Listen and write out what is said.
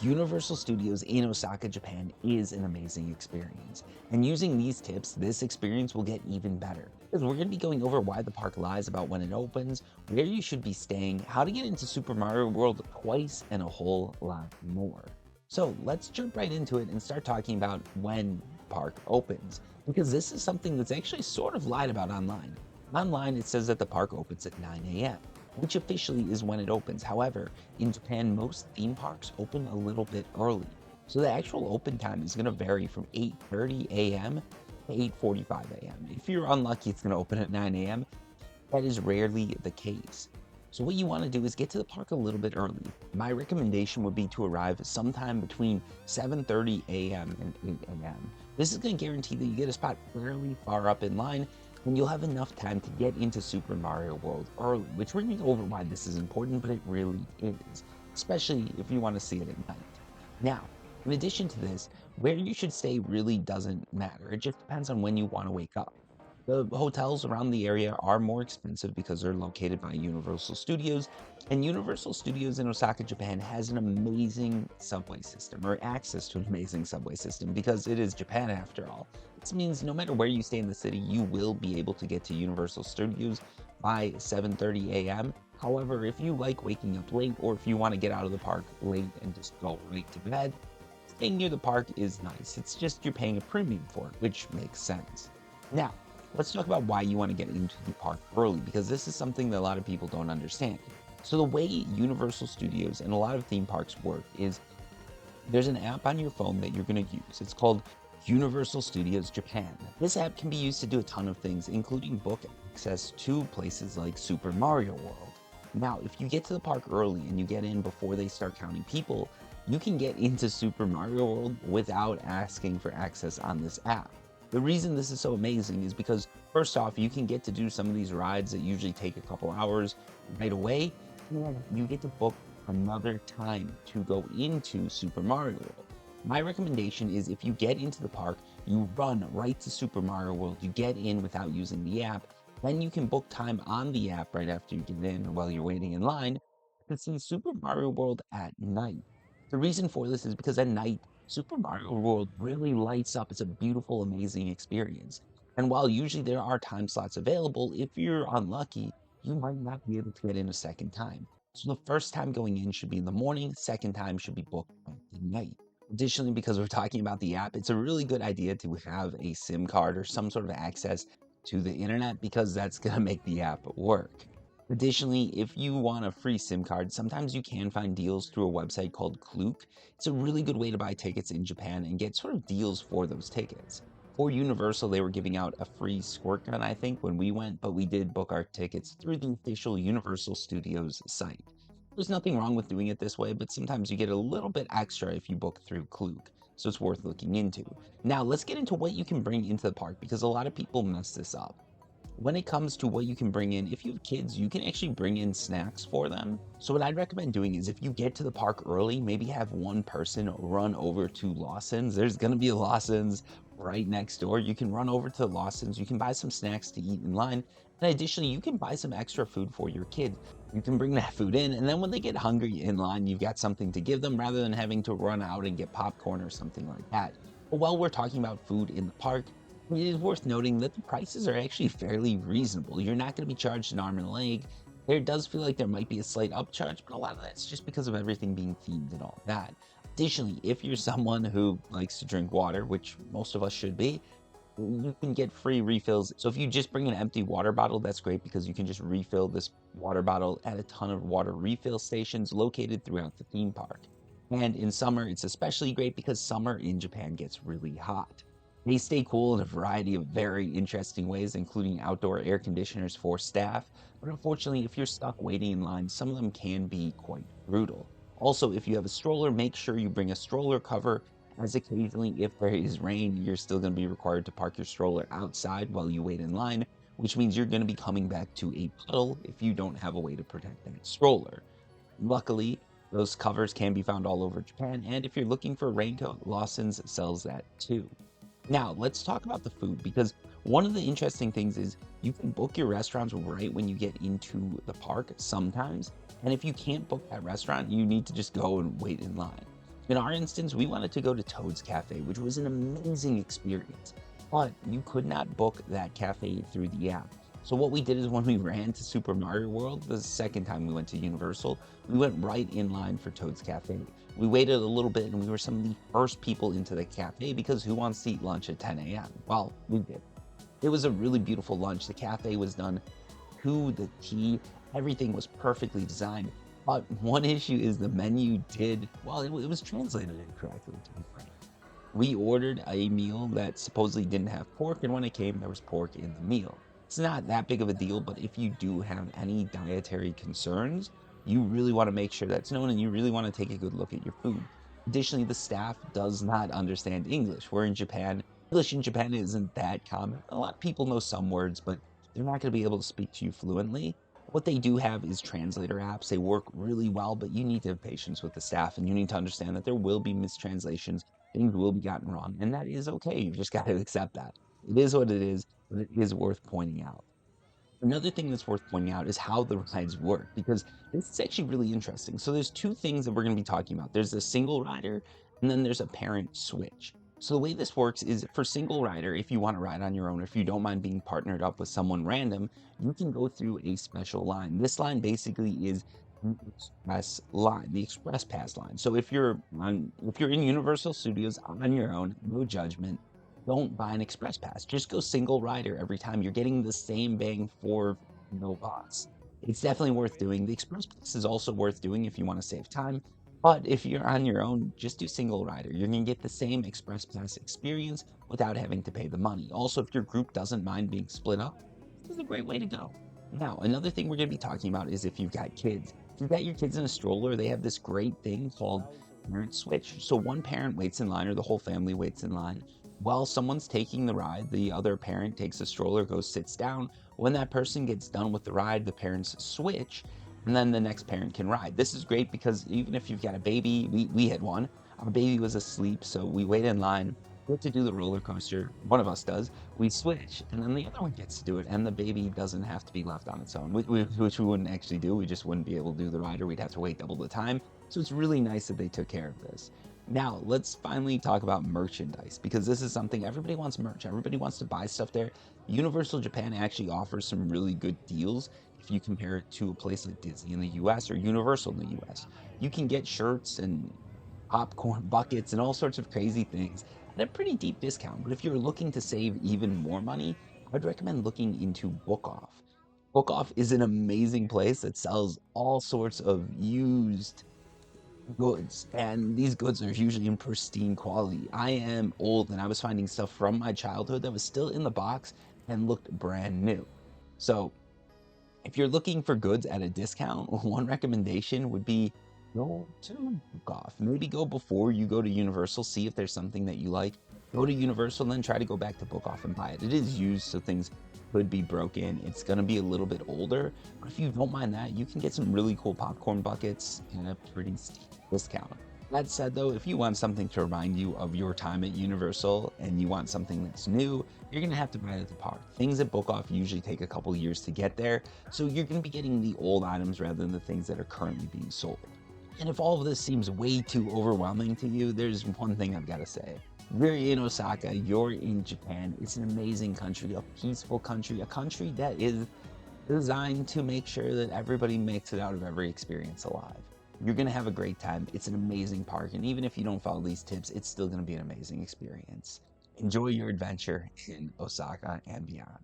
Universal Studios in Osaka, Japan is an amazing experience. And using these tips, this experience will get even better. Because we're going to be going over why the park lies about when it opens, where you should be staying, how to get into Super Mario World twice, and a whole lot more. So let's jump right into it and start talking about when the park opens. Because this is something that's actually sort of lied about online. Online, it says that the park opens at 9 a.m., which officially is when it opens. However, in Japan, most theme parks open a little bit early. So the actual open time is going to vary from 8:30 a.m. to 8:45 a.m. If you're unlucky, it's going to open at 9 a.m. That is rarely the case. So what you want to do is get to the park a little bit early. My recommendation would be to arrive sometime between 7:30 a.m. and 8 a.m. This is going to guarantee that you get a spot fairly far up in line and you'll have enough time to get into Super Mario World early, which we're going to go over why this is important, but it really is, especially if you want to see it at night. Now, in addition to this, where you should stay really doesn't matter. It just depends on when you want to wake up. The hotels around the area are more expensive because they're located by Universal Studios, and Universal Studios in Osaka, Japan has an amazing subway system, or access to an amazing subway system, because it is Japan after all. This means no matter where you stay in the city, you will be able to get to Universal Studios by 7:30 a.m. However, if you like waking up late, or if you want to get out of the park late and just go right to bed, staying near the park is nice. It's just you're paying a premium for it, which makes sense. Now, let's talk about why you want to get into the park early, because this is something that a lot of people don't understand. So the way Universal Studios and a lot of theme parks work is there's an app on your phone that you're going to use. It's called Universal Studios Japan. This app can be used to do a ton of things, including book access to places like Super Mario World. Now, if you get to the park early and you get in before they start counting people, you can get into Super Mario World without asking for access on this app. The reason this is so amazing is because, first off, you can get to do some of these rides that usually take a couple hours right away, and you get to book another time to go into Super Mario World. My recommendation is if you get into the park, you run right to Super Mario World, you get in without using the app, then you can book time on the app right after you get in while you're waiting in line to see Super Mario World at night. The reason for this is because at night, Super Mario World really lights up. It's a beautiful, amazing experience. And while usually there are time slots available, if you're unlucky, you might not be able to get in a second time. So the first time going in should be in the morning, second time should be booked at night. Additionally, because we're talking about the app, it's a really good idea to have a SIM card or some sort of access to the internet because that's going to make the app work. Additionally, if you want a free SIM card, sometimes you can find deals through a website called Klook. It's a really good way to buy tickets in Japan and get sort of deals for those tickets. For Universal, they were giving out a free squirt gun, I think, when we went, but we did book our tickets through the official Universal Studios site. There's nothing wrong with doing it this way, but sometimes you get a little bit extra if you book through Klook, so it's worth looking into. Now, let's get into what you can bring into the park because a lot of people mess this up. When it comes to what you can bring in, if you have kids, you can actually bring in snacks for them. So what I'd recommend doing is if you get to the park early, maybe have one person run over to Lawson's. There's going to be a Lawson's right next door. You can run over to Lawson's. You can buy some snacks to eat in line. And additionally, you can buy some extra food for your kid. You can bring that food in, and then when they get hungry in line, you've got something to give them rather than having to run out and get popcorn or something like that. But while we're talking about food in the park, it is worth noting that the prices are actually fairly reasonable. You're not going to be charged an arm and a leg. There does feel like there might be a slight upcharge, but a lot of that's just because of everything being themed and all that. Additionally, if you're someone who likes to drink water, which most of us should be, you can get free refills. So if you just bring an empty water bottle, that's great because you can just refill this water bottle at a ton of water refill stations located throughout the theme park. And in summer, it's especially great because summer in Japan gets really hot. They stay cool in a variety of very interesting ways, including outdoor air conditioners for staff. But unfortunately, if you're stuck waiting in line, some of them can be quite brutal. Also, if you have a stroller, make sure you bring a stroller cover, as occasionally, if there is rain, you're still going to be required to park your stroller outside while you wait in line, which means you're going to be coming back to a puddle if you don't have a way to protect that stroller. Luckily, those covers can be found all over Japan, and if you're looking for a raincoat, Lawson's sells that too. Now, let's talk about the food because one of the interesting things is you can book your restaurants right when you get into the park sometimes. And if you can't book that restaurant, you need to just go and wait in line. In our instance, we wanted to go to Toad's Cafe, which was an amazing experience, but you could not book that cafe through the app. So what we did is when we ran to Super Mario World, the second time we went to Universal, we went right in line for Toad's Cafe. We waited a little bit and we were some of the first people into the cafe because who wants to eat lunch at 10 a.m.? Well, we did. It was a really beautiful lunch. The cafe was done to the T. Everything was perfectly designed. But one issue is the menu did, well, it was translated incorrectly, to be frank. We ordered a meal that supposedly didn't have pork, and when it came, there was pork in the meal. It's not that big of a deal, but if you do have any dietary concerns, you really want to make sure that's known and you really want to take a good look at your food. Additionally, the staff does not understand English. We're in Japan. English in Japan isn't that common. A lot of people know some words, but they're not going to be able to speak to you fluently. What they do have is translator apps. They work really well, but you need to have patience with the staff and you need to understand that there will be mistranslations. Things will be gotten wrong, and that is okay. You just got to accept that. It is what it is, but it is worth pointing out. Another thing that's worth pointing out is how the rides work, because this is actually really interesting. So there's two things that we're going to be talking about. There's a single rider, and then there's a parent switch. So the way this works is for single rider, if you want to ride on your own, or if you don't mind being partnered up with someone random, you can go through a special line. This line basically is the express line, the express pass line. So if you're in Universal Studios on your own, no judgment, don't buy an express pass. Just go single rider every time. You're getting the same bang for no bucks. It's definitely worth doing. The express pass is also worth doing if you want to save time. But if you're on your own, just do single rider. You're going to get the same express pass experience without having to pay the money. Also, if your group doesn't mind being split up, this is a great way to go. Now, another thing we're going to be talking about is if you've got kids. If you've got your kids in a stroller, they have this great thing called parent switch. So one parent waits in line or the whole family waits in line while someone's taking the ride. The other parent takes a stroller, goes, sits down. When that person gets done with the ride, the parents switch, and then the next parent can ride. This is great because even if you've got a baby, we had one, our baby was asleep, so we wait in line. We have to do the roller coaster. One of us does. We switch, and then the other one gets to do it, and the baby doesn't have to be left on its own, which we wouldn't actually do. We just wouldn't be able to do the ride, or we'd have to wait double the time. So it's really nice that they took care of this. Now, let's finally talk about merchandise because this is something everybody wants merch. Everybody wants to buy stuff there. Universal Japan actually offers some really good deals if you compare it to a place like Disney in the US or Universal in the US. You can get shirts and popcorn buckets and all sorts of crazy things at a pretty deep discount. But if you're looking to save even more money, I'd recommend looking into Book Off. Book Off is an amazing place that sells all sorts of used goods, and these goods are usually in pristine quality. I am old and I was finding stuff from my childhood that was still in the box and looked brand new. So if you're looking for goods at a discount, one recommendation would be go to Book Off. Maybe go before you go to Universal, see if there's something that you like. Go to Universal, then try to go back to Book Off and buy it. It is used, so things could be broken. It's going to be a little bit older, but if you don't mind that, you can get some really cool popcorn buckets at a pretty steep discount. That said, though, if you want something to remind you of your time at Universal and you want something that's new, you're going to have to buy it at the park. Things at Book Off usually take a couple years to get there, so you're going to be getting the old items rather than the things that are currently being sold. And if all of this seems way too overwhelming to you, there's one thing I've got to say. You're in Osaka, you're in Japan. It's an amazing country, a peaceful country, a country that is designed to make sure that everybody makes it out of every experience alive. You're going to have a great time. It's an amazing park. And even if you don't follow these tips, it's still going to be an amazing experience. Enjoy your adventure in Osaka and beyond.